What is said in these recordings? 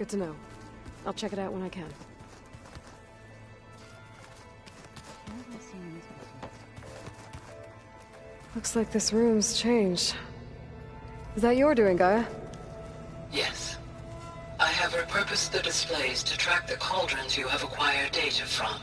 Good to know. I'll check it out when I can. Looks like this room's changed. Is that your doing, Gaia? Yes. I have repurposed the displays to track the cauldrons you have acquired data from.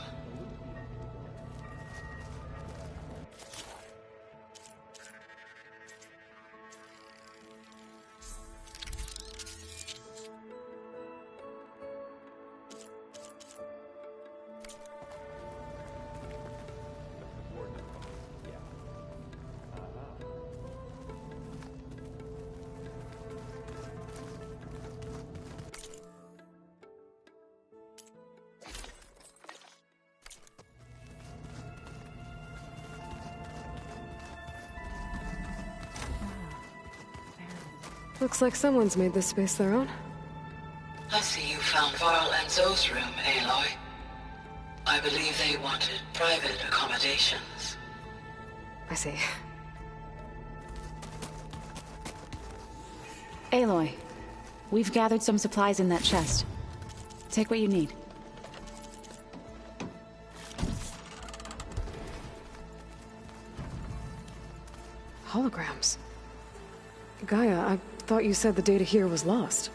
Looks like someone's made this space their own. I see you found Varl and Zoe's room, Aloy. I believe they wanted private accommodations. I see. Aloy, we've gathered some supplies in that chest. Take what you need. Holograms. Gaia, I thought you said the data here was lost.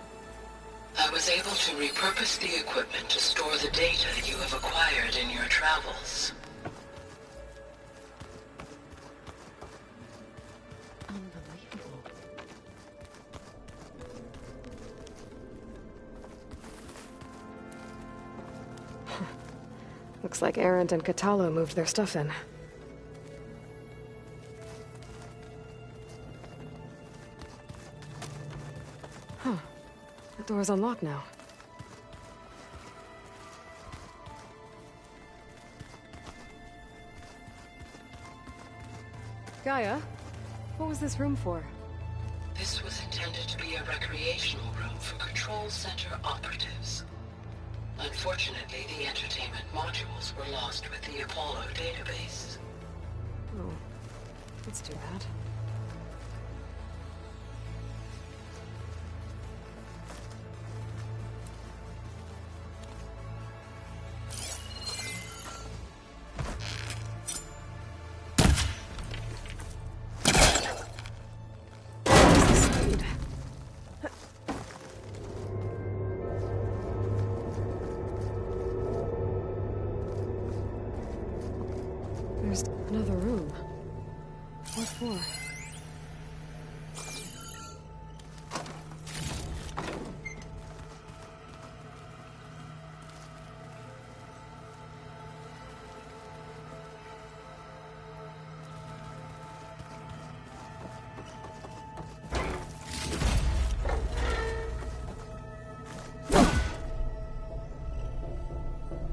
I was able to repurpose the equipment to store the data you have acquired in your travels. Unbelievable. Looks like Arendt and Katalo moved their stuff in. Huh. The door's unlocked now. Gaia, what was this room for? This was intended to be a recreational room for Control Center operatives. Unfortunately, the entertainment modules were lost with the Apollo database. Oh, that's too bad. There's another room. What for?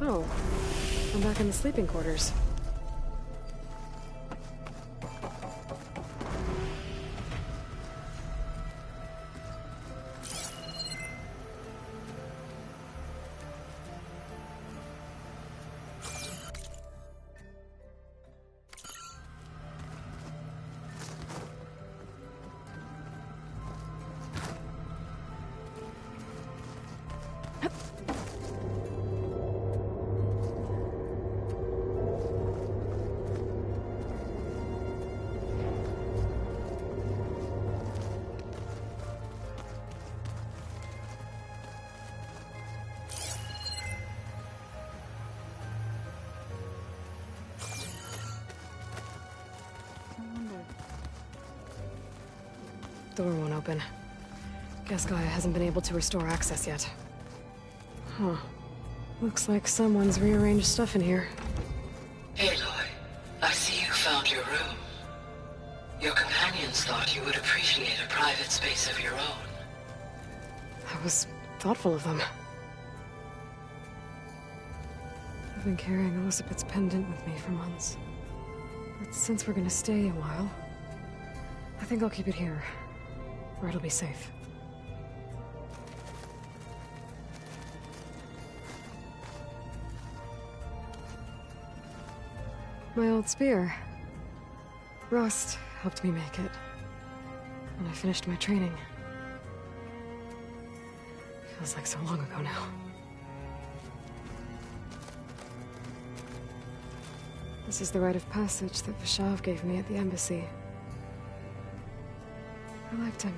Oh, I'm back in the sleeping quarters. Door won't open. Guess Gaia hasn't been able to restore access yet. Huh. Looks like someone's rearranged stuff in here. Aloy, I see you found your room. Your companions thought you would appreciate a private space of your own. That was thoughtful of them. I've been carrying Elizabeth's pendant with me for months. But since we're gonna stay a while, I think I'll keep it here, where it'll be safe. My old spear. Rust helped me make it. When I finished my training. Feels like so long ago now. This is the rite of passage that Vashav gave me at the embassy. I liked him.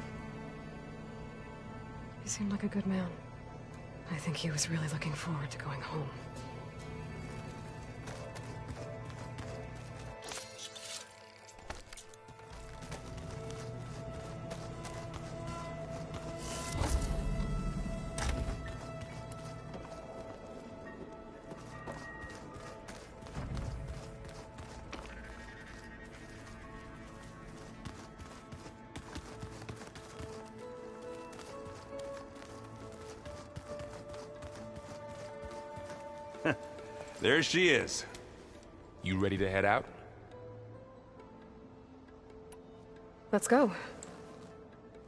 He seemed like a good man. I think he was really looking forward to going home. There she is. You ready to head out? Let's go.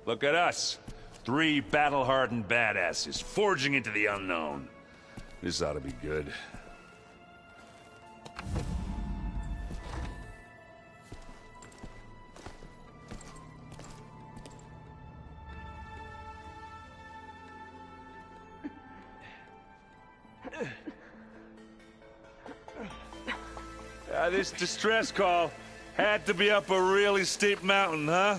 Look at us. 3 battle-hardened badasses forging into the unknown. This ought to be good. This distress call had to be up a really steep mountain, huh?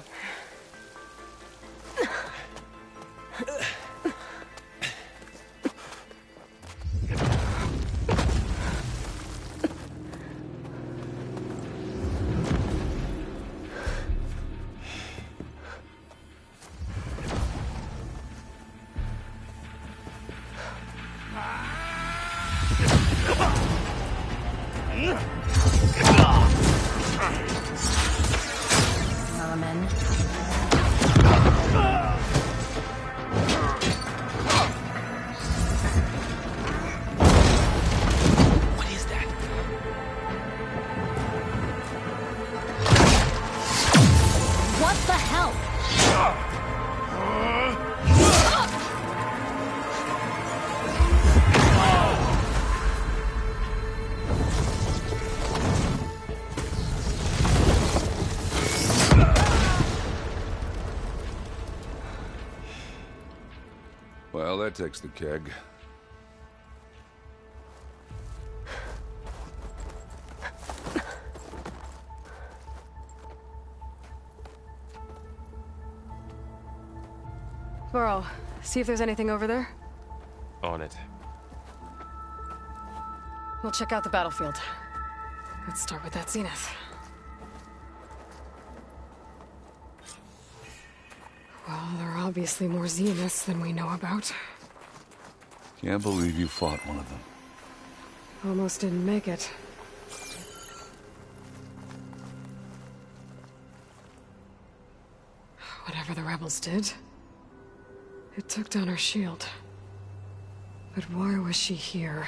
Well, that takes the keg. Burl, see if there's anything over there. On it. We'll check out the battlefield. Let's start with that zenith. Well, there are obviously more zeniths than we know about. Can't believe you fought one of them. Almost didn't make it. Whatever the rebels did, it took down our shield. But why was she here?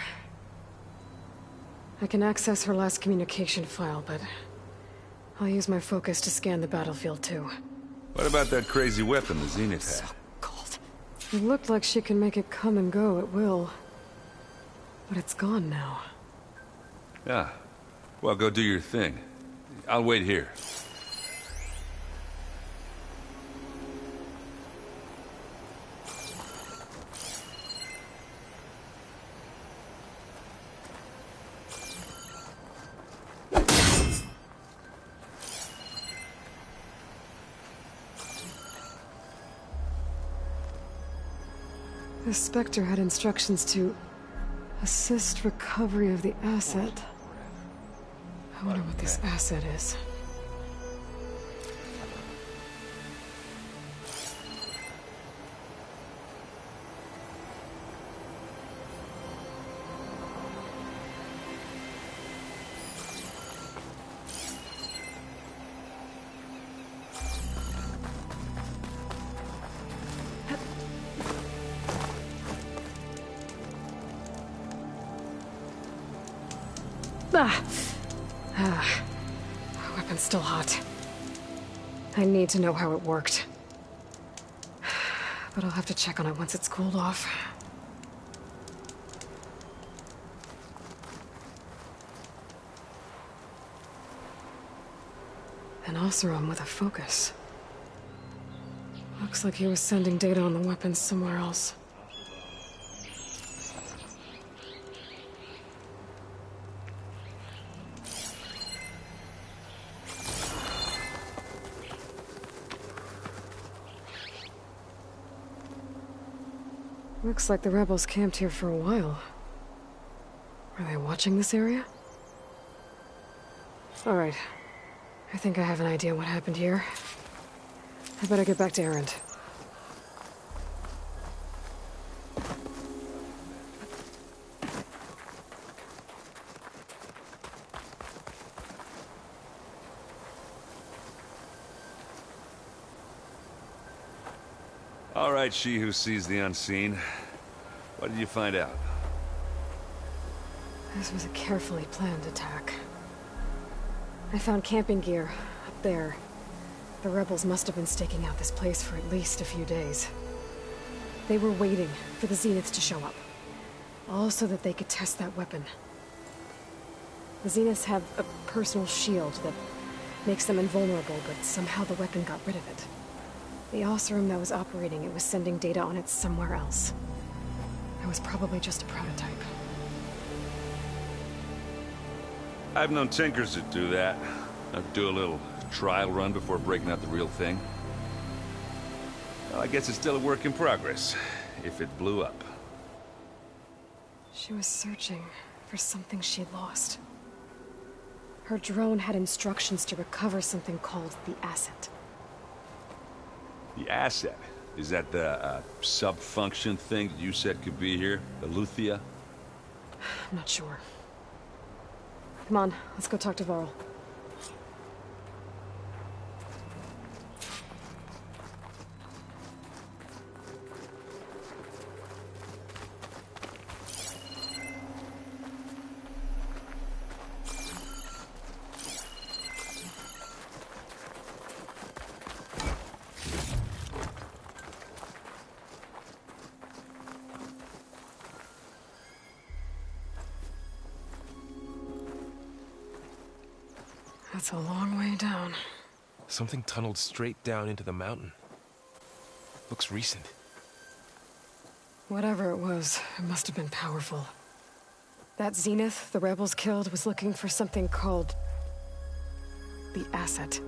I can access her last communication file, but I'll use my focus to scan the battlefield too. What about that crazy weapon the Zenith So had? cold. It looked like she can make it come and go at will. But it's gone now. Yeah. Well, go do your thing. I'll wait here. The Spectre had instructions to assist recovery of the asset. I wonder what this asset is. Weapon's still hot. I need to know how it worked. But I'll have to check on it once it's cooled off. An Oseram with a focus. Looks like he was sending data on the weapons somewhere else. Looks like the rebels camped here for a while. Are they watching this area? Alright. I think I have an idea what happened here. I better get back to Erend. All right, she who sees the unseen. What did you find out? This was a carefully planned attack. I found camping gear up there. The rebels must have been staking out this place for at least a few days. They were waiting for the Zeniths to show up. All so that they could test that weapon. The Zeniths have a personal shield that makes them invulnerable, but somehow the weapon got rid of it. The Oseram that was operating it was sending data on it somewhere else. It was probably just a prototype. I've known tinkers that do that. I'd do a little trial run before breaking out the real thing. Well, I guess it's still a work in progress, if it blew up. She was searching for something she'd lost. Her drone had instructions to recover something called the asset. The asset? Is that the sub-function thing that you said could be here? The Luthia? I'm not sure. Come on, let's go talk to Varl. That's a long way down. Something tunneled straight down into the mountain. Looks recent. Whatever it was, it must have been powerful. That Zenith the rebels killed was looking for something called the asset.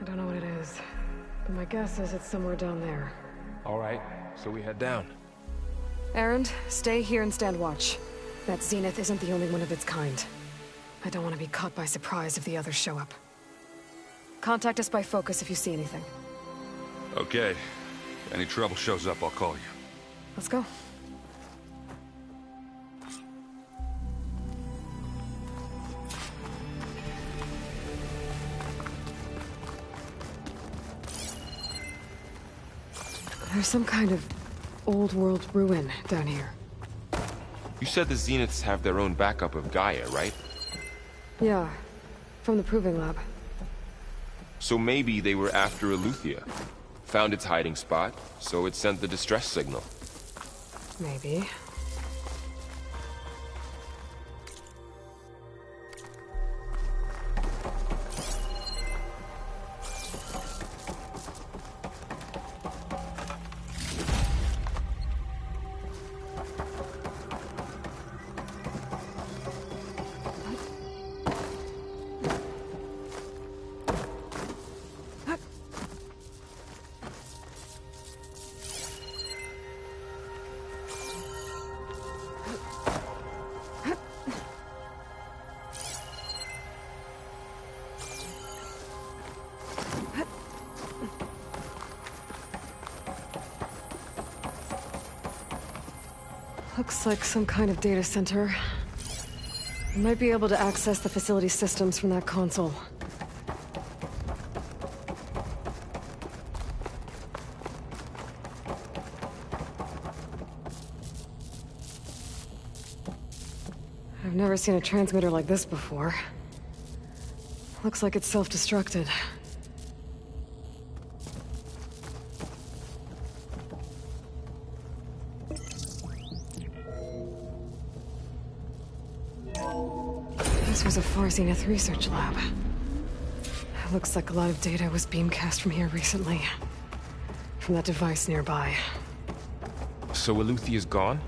I don't know what it is, but my guess is it's somewhere down there. All right, so we head down. Erend, stay here and stand watch. That Zenith isn't the only one of its kind. I don't want to be caught by surprise if the others show up. Contact us by focus if you see anything. Okay. If any trouble shows up, I'll call you. Let's go. There's some kind of old world ruin down here. You said the Zeniths have their own backup of Gaia, right? Yeah, from the Proving Lab. So maybe they were after Eleuthia. Found its hiding spot, so it sent the distress signal. Maybe. Looks like some kind of data center. We might be able to access the facility systems from that console. I've never seen a transmitter like this before. Looks like it's self-destructed. This was a Far Zenith research lab. It looks like a lot of data was beamcast from here recently. From that device nearby. So Eleuthia's gone?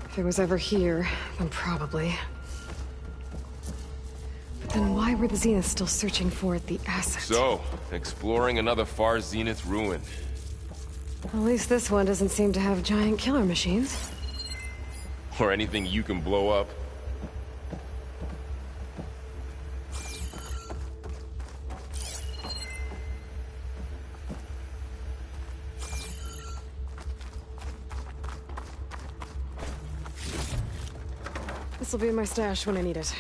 If it was ever here, then probably. But then why were the Zeniths still searching for the asset? So, exploring another Far Zenith ruin. At least this one doesn't seem to have giant killer machines. Or anything you can blow up. This'll be in my stash when I need it.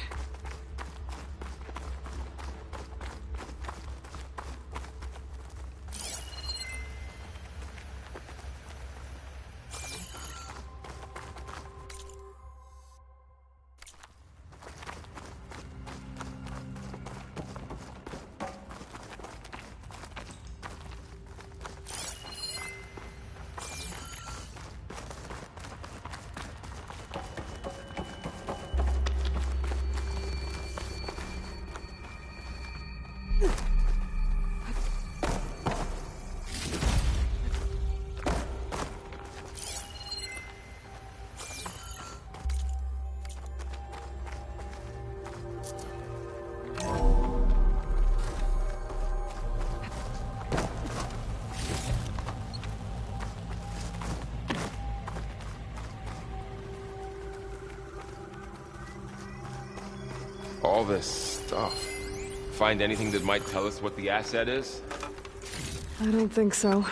All this stuff. Find anything that might tell us what the asset is? I don't think so.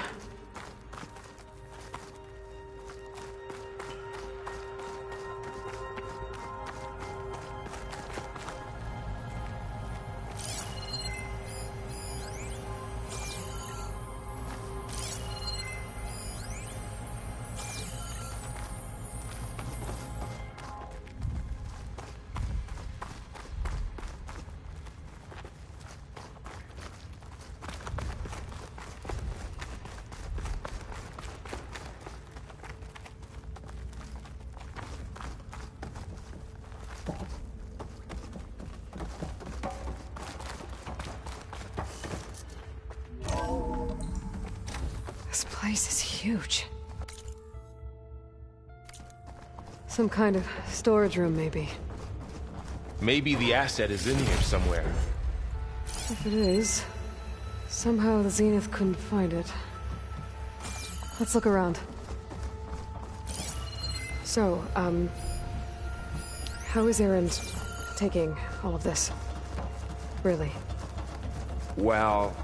This place is huge. Some kind of storage room, maybe. Maybe the asset is in here somewhere. If it is, somehow the Zenith couldn't find it. Let's look around. So, how is Erend taking all of this? Really? Well,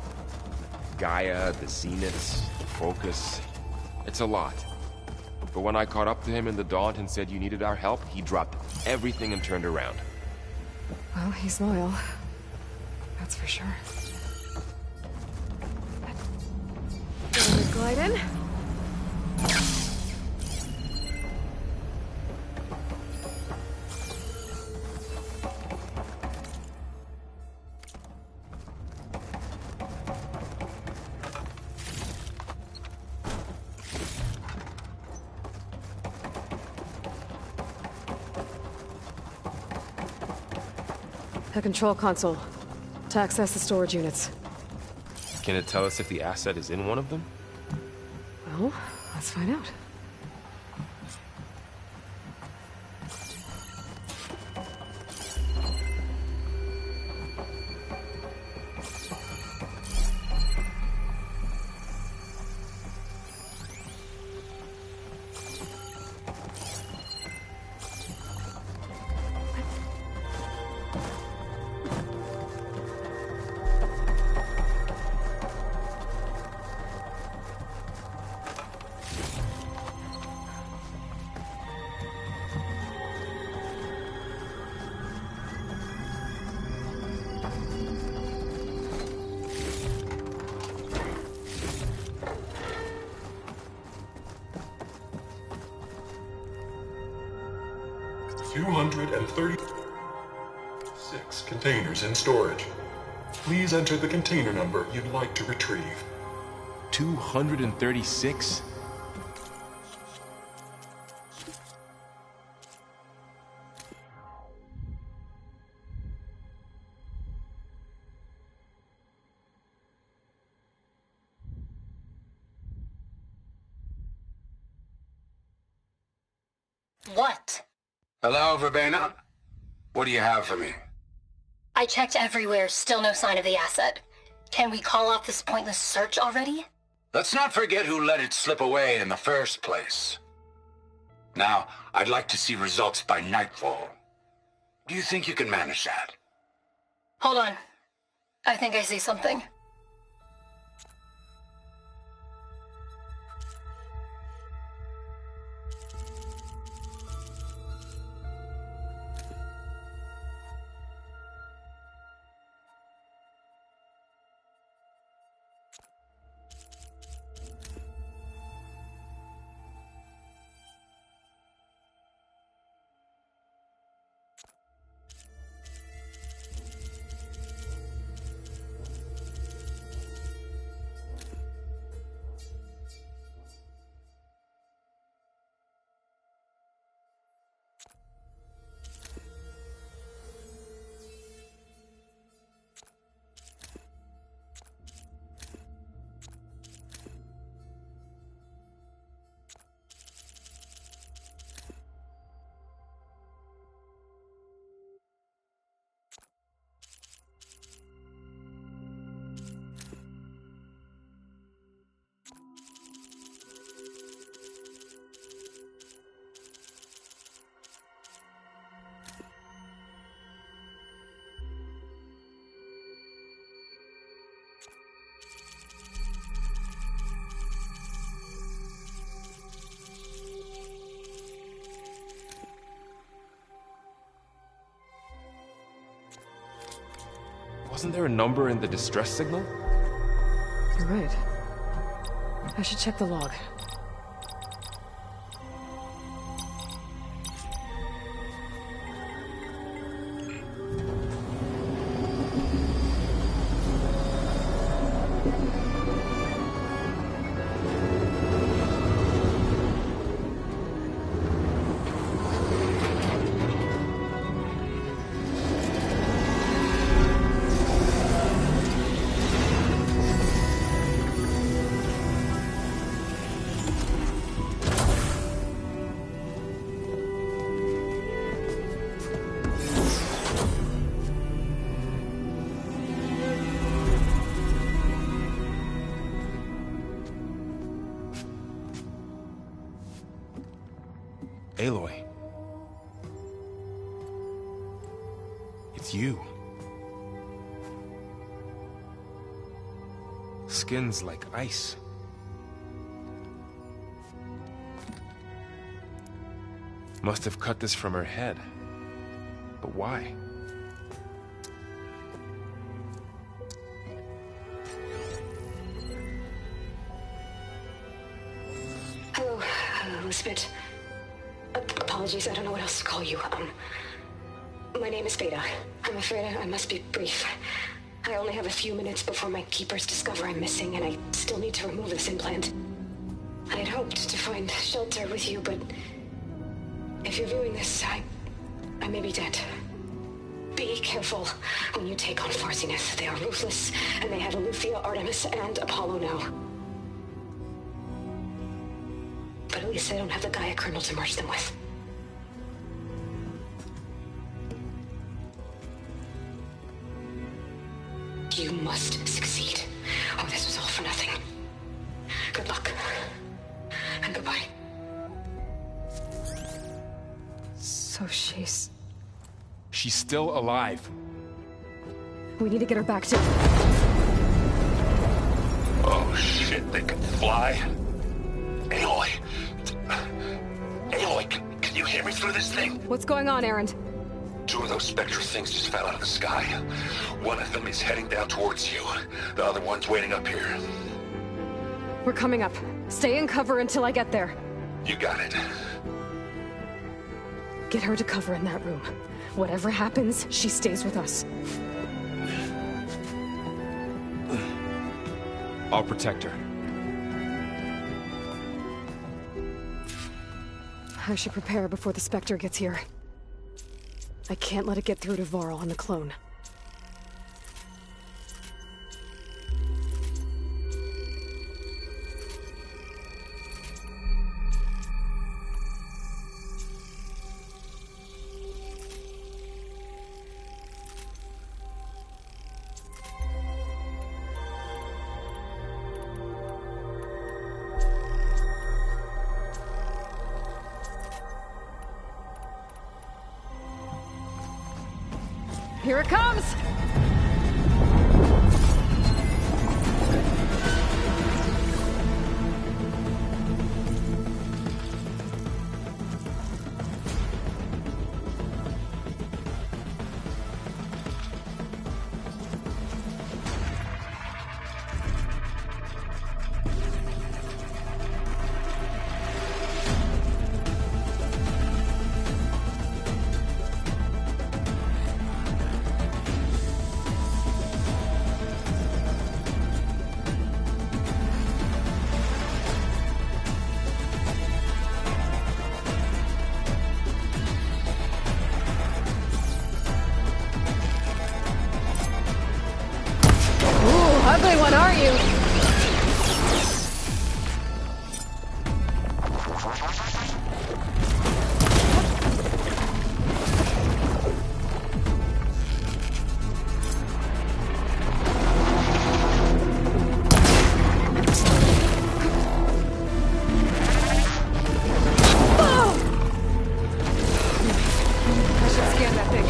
Gaia, the Zeniths, the Focus. It's a lot. But when I caught up to him in the Daunt and said you needed our help, he dropped everything and turned around. Well, he's loyal. That's for sure. Glide in. A control console to access the storage units. Can it tell us if the asset is in one of them? Well, let's find out. Six containers in storage. Please enter the container number you'd like to retrieve. 236? What? Hello, Verbena? What do you have for me? I checked everywhere, still no sign of the asset. Can we call off this pointless search already? Let's not forget who let it slip away in the first place. Now, I'd like to see results by nightfall. Do you think you can manage that? Hold on. I think I see something. Wasn't there a number in the distress signal? You're right. I should check the log. Aloy. It's you. Skin's like ice. Must have cut this from her head. But why? Hello, Elizabeth. Apologies, I don't know what else to call you. My name is Beta. I'm afraid I must be brief. I only have a few minutes before my keepers discover I'm missing, and I still need to remove this implant. I had hoped to find shelter with you, but if you're viewing this, I may be dead. Be careful when you take on Farsiness. They are ruthless, and they have Aletheia, Artemis, and Apollo now. But at least I don't have the Gaia kernel to merge them with. You must succeed. Oh, this was all for nothing. Good luck. And goodbye. So she's still alive. We need to get her back to... Oh shit, they can fly? Aloy! Aloy, can you hear me through this thing? What's going on, Erend? Two of those Spectre things just fell out of the sky. One of them is heading down towards you. The other one's waiting up here. We're coming up. Stay in cover until I get there. You got it. Get her to cover in that room. Whatever happens, she stays with us. I'll protect her. I should prepare before the Spectre gets here. I can't let it get through to Varl and the clone. Here it comes! Ugly one, are you? I should scan that thing.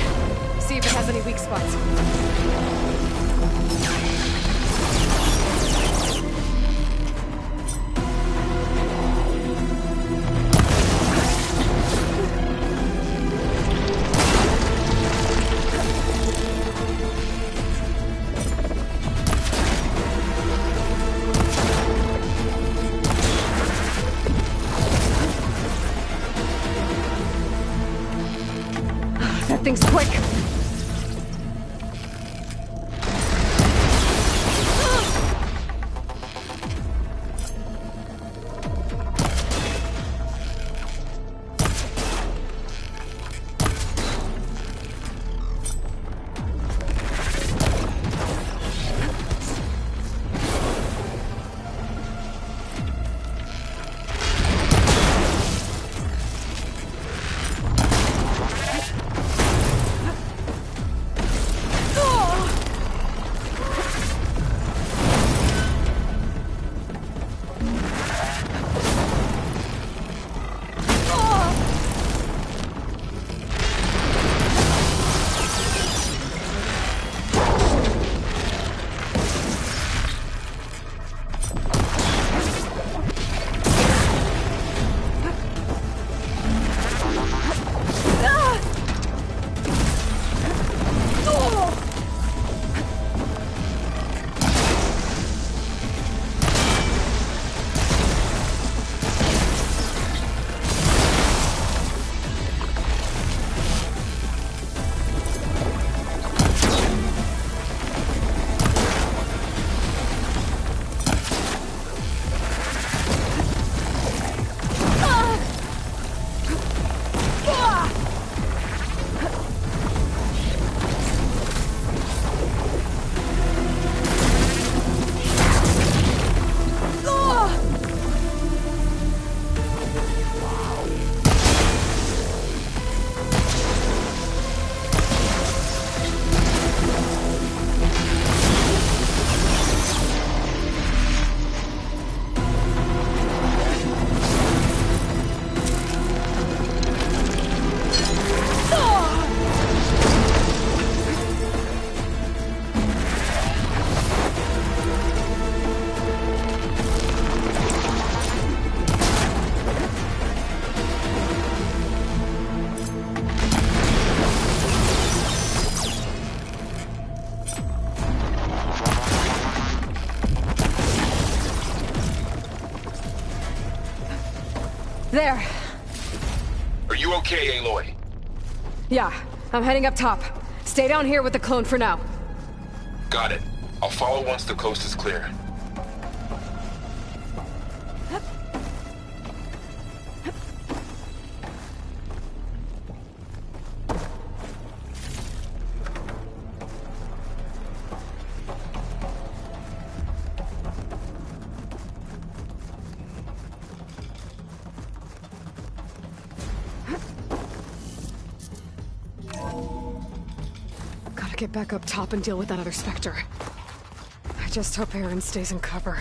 See if it has any weak spots. That thing's quick! There. Are you okay, Aloy? Yeah, I'm heading up top. Stay down here with the clone for now. Got it. I'll follow once the coast is clear. Gotta get back up top and deal with that other Spectre. I just hope Aaron stays in cover.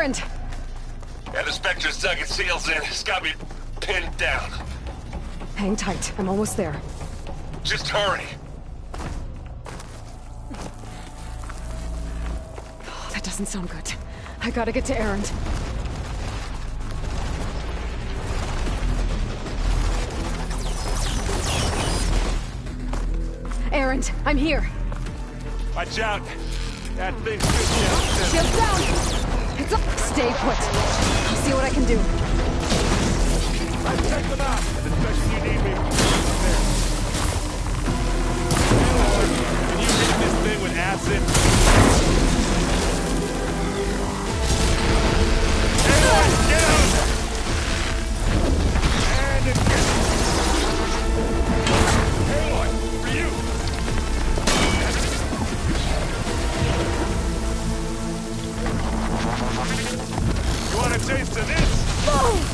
Erend! Yeah, the Spectre's dug its heels in. It's got me pinned down. Hang tight. I'm almost there. Just hurry. Oh, that doesn't sound good. I gotta get to Erend. Erend, I'm here. Watch out. That thing's good. Shield down! It's up. Stay put. I'll see what I can do. Let's check them out. Especially you need me. There. Can you hit this thing with acid? Aloy, get out! And again. Aloy, for you. You want a taste of this? Oh!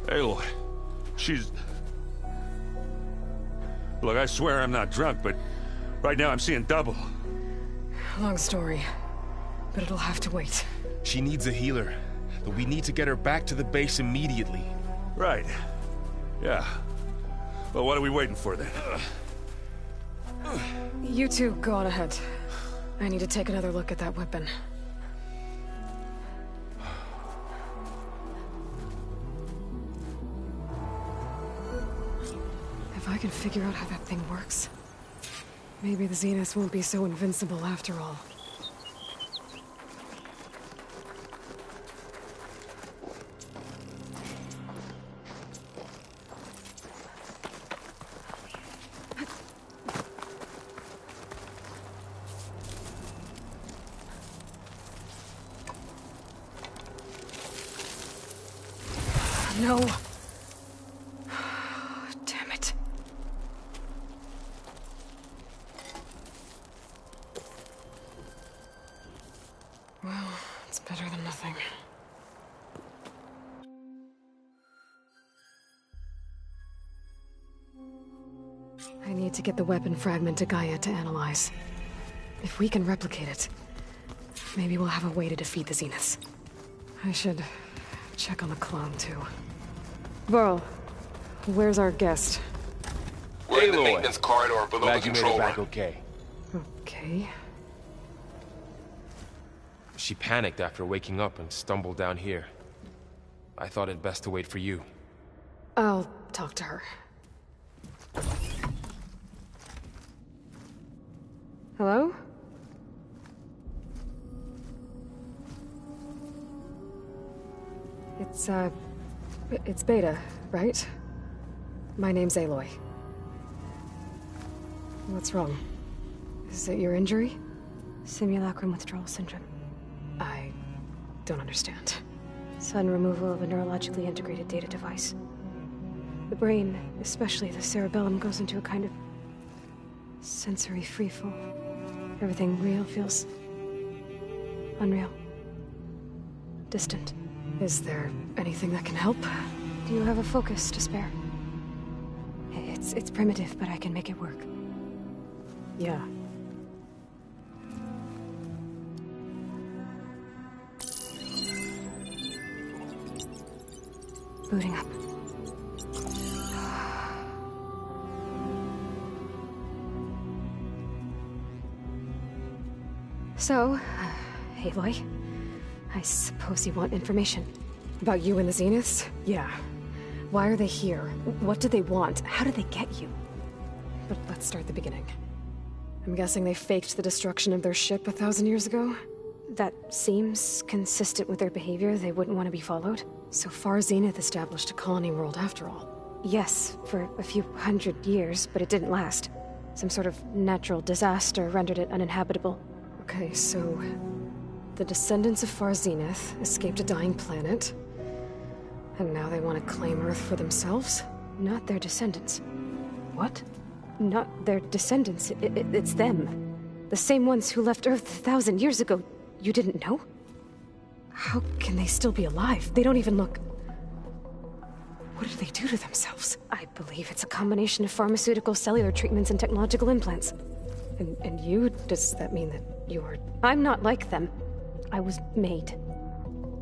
Aloy, she's... Look, I swear I'm not drunk, but right now I'm seeing double. Long story, but it'll have to wait. She needs a healer, but we need to get her back to the base immediately. Right. Yeah. Well, what are we waiting for then? You two go on ahead. I need to take another look at that weapon. If I can figure out how that thing works, maybe the Zeniths won't be so invincible after all. No. Damn it. Well, it's better than nothing. I need to get the weapon fragment to Gaia to analyze. If we can replicate it, maybe we'll have a way to defeat the Zeniths. I should check on the clone, too. Varl, where's our guest? We're in the maintenance corridor below the control room. Okay. Okay. She panicked after waking up and stumbled down here. I thought it best to wait for you. I'll talk to her. Hello? It's Beta, right? My name's Aloy. What's wrong? Is it your injury? Simulacrum withdrawal syndrome. I don't understand. Sudden removal of a neurologically integrated data device. The brain, especially the cerebellum, goes into a kind of Sensory freefall. Everything real feels unreal. Distant. Is there anything that can help? Do you have a focus to spare? It's primitive, but I can make it work. Yeah. Booting up. So, Aloy, I suppose you want information. About you and the Zeniths? Yeah. Why are they here? What do they want? How did they get you? But let's start at the beginning. I'm guessing they faked the destruction of their ship 1,000 years ago? That seems consistent with their behavior. They wouldn't want to be followed. So far, Zenith established a colony world after all. Yes, for a few hundred years, but it didn't last. Some sort of natural disaster rendered it uninhabitable. Okay, so the descendants of Far Zenith escaped a dying planet, and now they want to claim Earth for themselves? Not their descendants. What? Not their descendants. It's them. The same ones who left Earth 1,000 years ago. You didn't know? How can they still be alive? They don't even look... What did they do to themselves? I believe it's a combination of pharmaceutical, cellular treatments, and technological implants. And you? Does that mean that you're... I'm not like them. I was made.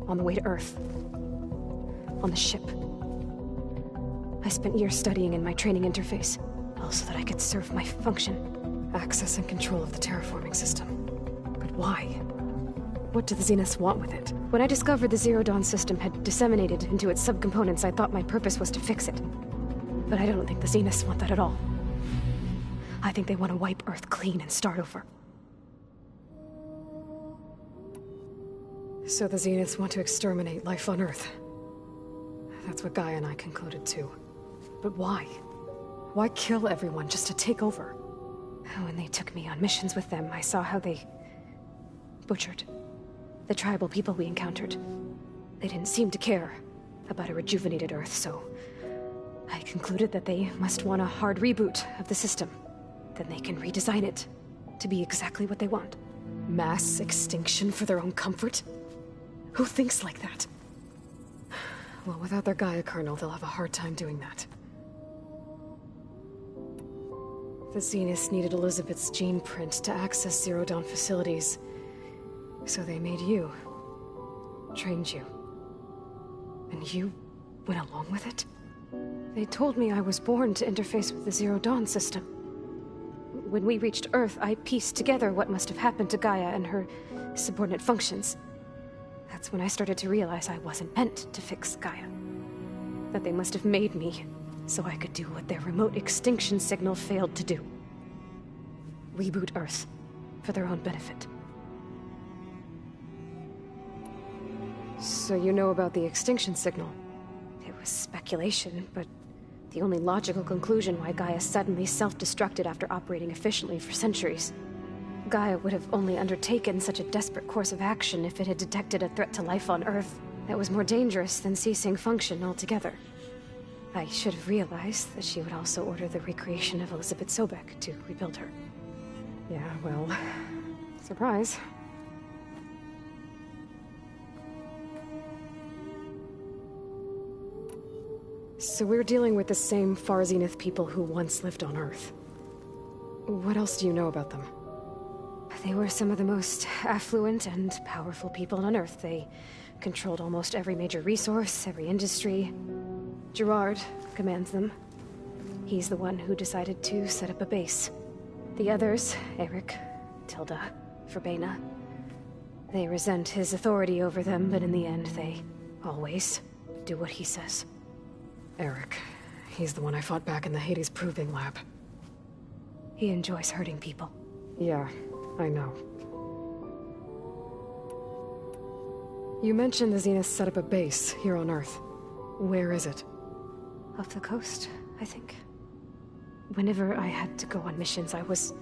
On the way to Earth. On the ship. I spent years studying in my training interface, all so that I could serve my function. Access and control of the terraforming system. But why? What do the Zeniths want with it? When I discovered the Zero Dawn system had disseminated into its subcomponents, I thought my purpose was to fix it. But I don't think the Zeniths want that at all. I think they want to wipe Earth clean and start over. So the Zeniths want to exterminate life on Earth. That's what Gaia and I concluded too. But why? Why kill everyone just to take over? When they took me on missions with them, I saw how they butchered the tribal people we encountered. They didn't seem to care about a rejuvenated Earth, so I concluded that they must want a hard reboot of the system. Then they can redesign it to be exactly what they want. Mass extinction for their own comfort? Who thinks like that? Well, without their Gaia kernel, they'll have a hard time doing that. The Zeniths needed Elizabeth's gene print to access Zero Dawn facilities. So they made you. Trained you. And you went along with it? They told me I was born to interface with the Zero Dawn system. When we reached Earth, I pieced together what must have happened to Gaia and her subordinate functions. That's when I started to realize I wasn't meant to fix Gaia. That they must have made me so I could do what their remote extinction signal failed to do. Reboot Earth for their own benefit. So you know about the extinction signal? It was speculation, but the only logical conclusion why Gaia suddenly self-destructed after operating efficiently for centuries. Gaia would have only undertaken such a desperate course of action if it had detected a threat to life on Earth that was more dangerous than ceasing function altogether. I should have realized that she would also order the recreation of Elizabeth Sobek to rebuild her. Yeah, well... surprise. So we're dealing with the same Far Zenith people who once lived on Earth. What else do you know about them? They were some of the most affluent and powerful people on Earth. They controlled almost every major resource, every industry. Gerard commands them. He's the one who decided to set up a base. The others, Eric, Tilda, Verbena, they resent his authority over them, but in the end, they always do what he says. Eric. He's the one I fought back in the Hades Proving Lab. He enjoys hurting people. Yeah, I know. You mentioned the Zeniths set up a base here on Earth. Where is it? Off the coast, I think. Whenever I had to go on missions, I was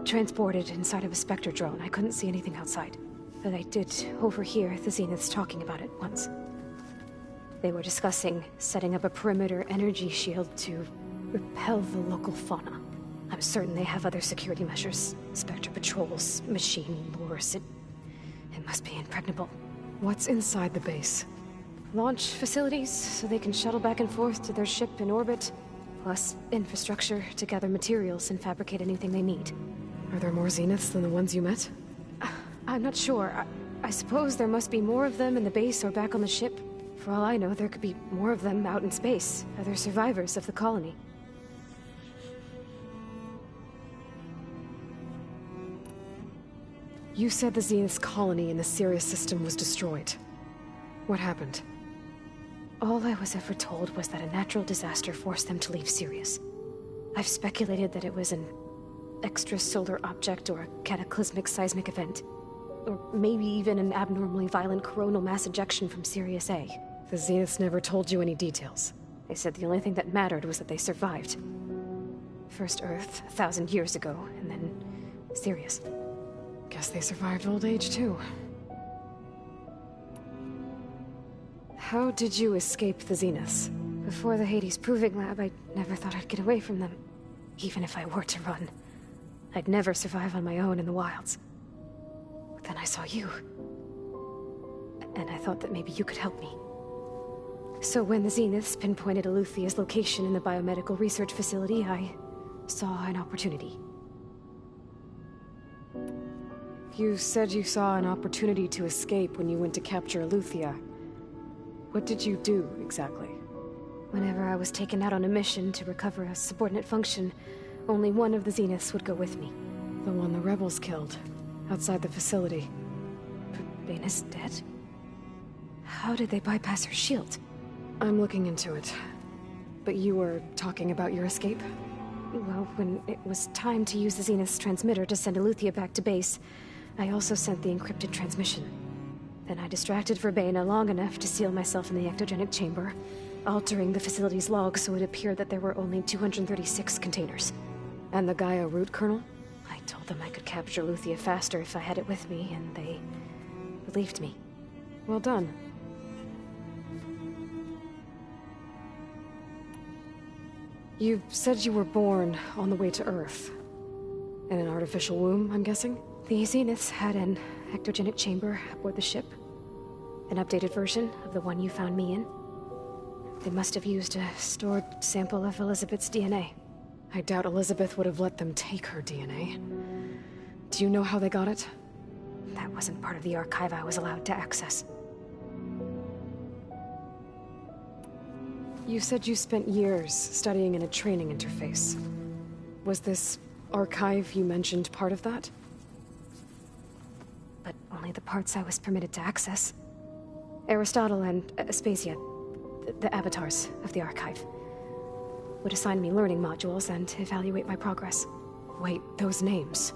transported inside of a Spectre drone. I couldn't see anything outside. But I did overhear the Zeniths talking about it once. They were discussing setting up a perimeter energy shield to repel the local fauna. I'm certain they have other security measures. Spectre patrols, machine lures. It must be impregnable. What's inside the base? Launch facilities, so they can shuttle back and forth to their ship in orbit. Plus, infrastructure to gather materials and fabricate anything they need. Are there more Zeniths than the ones you met? I'm not sure. I suppose there must be more of them in the base or back on the ship. For all I know, there could be more of them out in space. Other survivors of the colony. You said the Zenith's colony in the Sirius system was destroyed. What happened? All I was ever told was that a natural disaster forced them to leave Sirius. I've speculated that it was an extrasolar object or a cataclysmic seismic event. Or maybe even an abnormally violent coronal mass ejection from Sirius A. The Zeniths never told you any details. They said the only thing that mattered was that they survived. First Earth, 1,000 years ago, and then Sirius. Guess they survived old age, too. How did you escape the Zeniths? Before the Hades Proving Lab, I never thought I'd get away from them. Even if I were to run. I'd never survive on my own in the wilds. But then I saw you. And I thought that maybe you could help me. So when the Zeniths pinpointed Eluthia's location in the biomedical research facility, I saw an opportunity. You said you saw an opportunity to escape when you went to capture Eluthia. What did you do, exactly? Whenever I was taken out on a mission to recover a subordinate function, only one of the Zeniths would go with me. The one the rebels killed, outside the facility. But Bane is dead? How did they bypass her shield? I'm looking into it. But you were talking about your escape? Well, when it was time to use the Zenith's transmitter to send Eluthia back to base, I also sent the encrypted transmission. Then I distracted Verbena long enough to seal myself in the ectogenic chamber, altering the facility's log so it appeared that there were only 236 containers. And the Gaia root kernel? I told them I could capture Eluthia faster if I had it with me, and they believed me. Well done. You said you were born on the way to Earth. In an artificial womb, I'm guessing? The Zeniths had an ectogenic chamber aboard the ship. An updated version of the one you found me in. They must have used a stored sample of Elizabeth's DNA. I doubt Elizabeth would have let them take her DNA. Do you know how they got it? That wasn't part of the archive I was allowed to access. You said you spent years studying in a training interface. Was this archive you mentioned part of that? But only the parts I was permitted to access. Aristotle and Aspasia, the avatars of the archive, would assign me learning modules and evaluate my progress. Wait, those names.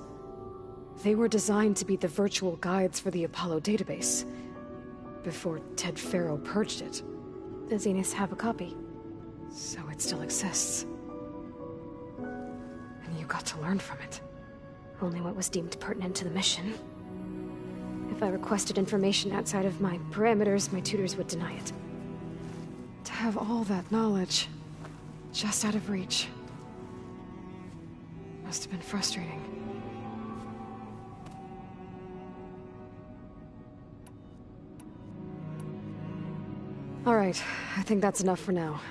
They were designed to be the virtual guides for the Apollo database. Before Ted Faro purged it. The Zeniths have a copy. So it still exists. And you got to learn from it. Only what was deemed pertinent to the mission. If I requested information outside of my parameters, my tutors would deny it. To have all that knowledge, just out of reach. Must have been frustrating. All right, I think that's enough for now.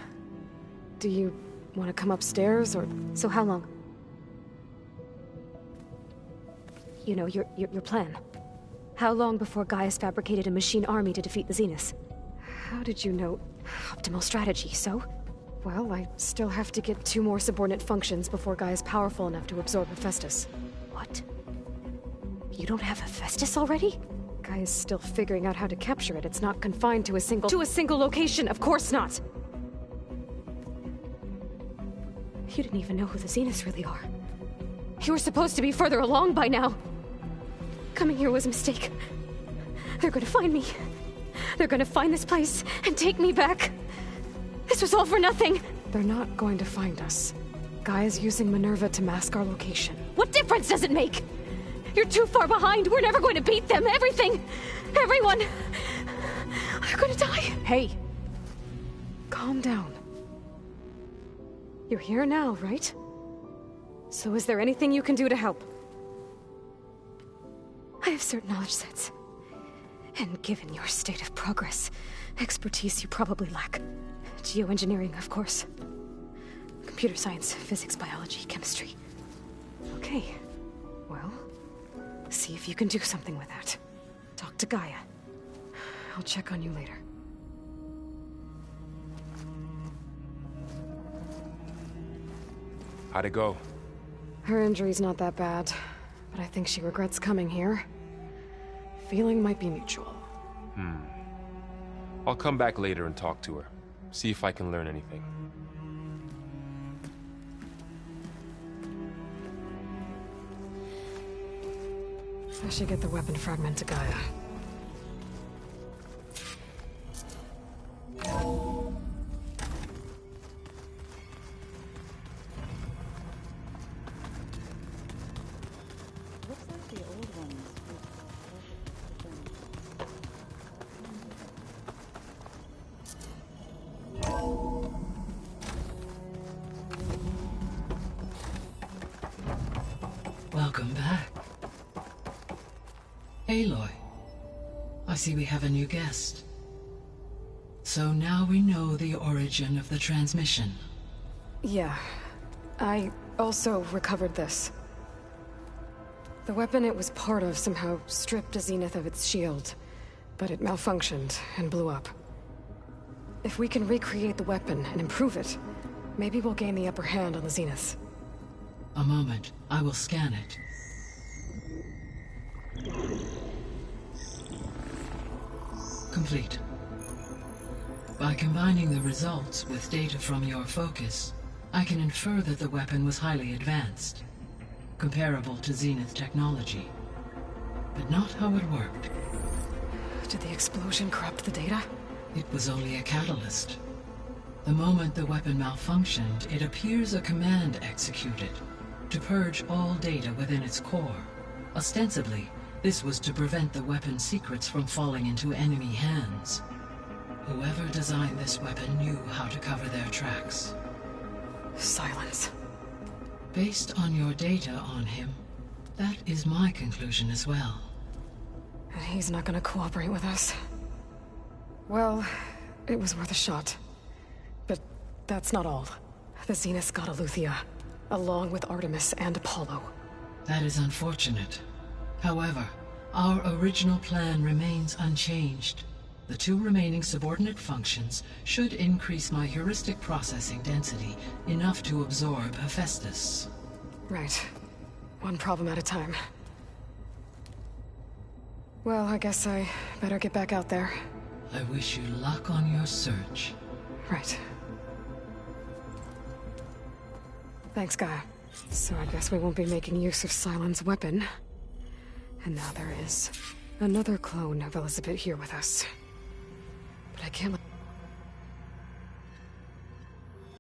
Do you want to come upstairs, or... So how long? You know, your plan. How long before Gaius fabricated a machine army to defeat the Zeniths? How did you know? Optimal strategy, so? Well, I still have to get 2 more subordinate functions before Gaia's powerful enough to absorb Hephaestus. What? You don't have Hephaestus already? Gaia's still figuring out how to capture it. It's not confined to a single... To a single location! Of course not! You didn't even know who the Zeniths really are. You were supposed to be further along by now! Coming here was a mistake. They're gonna find me. They're gonna find this place and take me back. This was all for nothing! They're not going to find us. Gaia's using Minerva to mask our location. What difference does it make? You're too far behind. We're never going to beat them. Everything. Everyone. They're gonna die. Hey. Calm down. You're here now, right? So is there anything you can do to help? I have certain knowledge sets. And given your state of progress, expertise you probably lack. Geoengineering, of course. Computer science, physics, biology, chemistry. Okay. Well, see if you can do something with that. Talk to Gaia. I'll check on you later. How'd it go? Her injury's not that bad, but I think she regrets coming here. Feeling might be mutual. I'll come back later and talk to her. See if I can learn anything. I should get the weapon fragment to Gaia. Welcome back. Aloy, I see we have a new guest. So now we know the origin of the transmission. Yeah. I also recovered this. The weapon it was part of somehow stripped a Zenith of its shield, but it malfunctioned and blew up. If we can recreate the weapon and improve it, maybe we'll gain the upper hand on the Zeniths. A moment, I will scan it. Complete. By combining the results with data from your focus, I can infer that the weapon was highly advanced, comparable to Zenith technology, but not how it worked. Did the explosion corrupt the data? It was only a catalyst. The moment the weapon malfunctioned, it appears a command executed to purge all data within its core. Ostensibly, this was to prevent the weapon's secrets from falling into enemy hands. Whoever designed this weapon knew how to cover their tracks. Silence. Based on your data on him, that is my conclusion as well. And he's not gonna cooperate with us. Well, it was worth a shot. But that's not all. The Zeniths got Aletheia, along with Artemis and Apollo. That is unfortunate. However, our original plan remains unchanged. The two remaining subordinate functions should increase my heuristic processing density enough to absorb Hephaestus. Right. One problem at a time. Well, I guess I better get back out there. I wish you luck on your search. Right. Thanks, Gaia. So I guess we won't be making use of Cylon's weapon. And now there is another clone of Elizabeth here with us. But I can't let...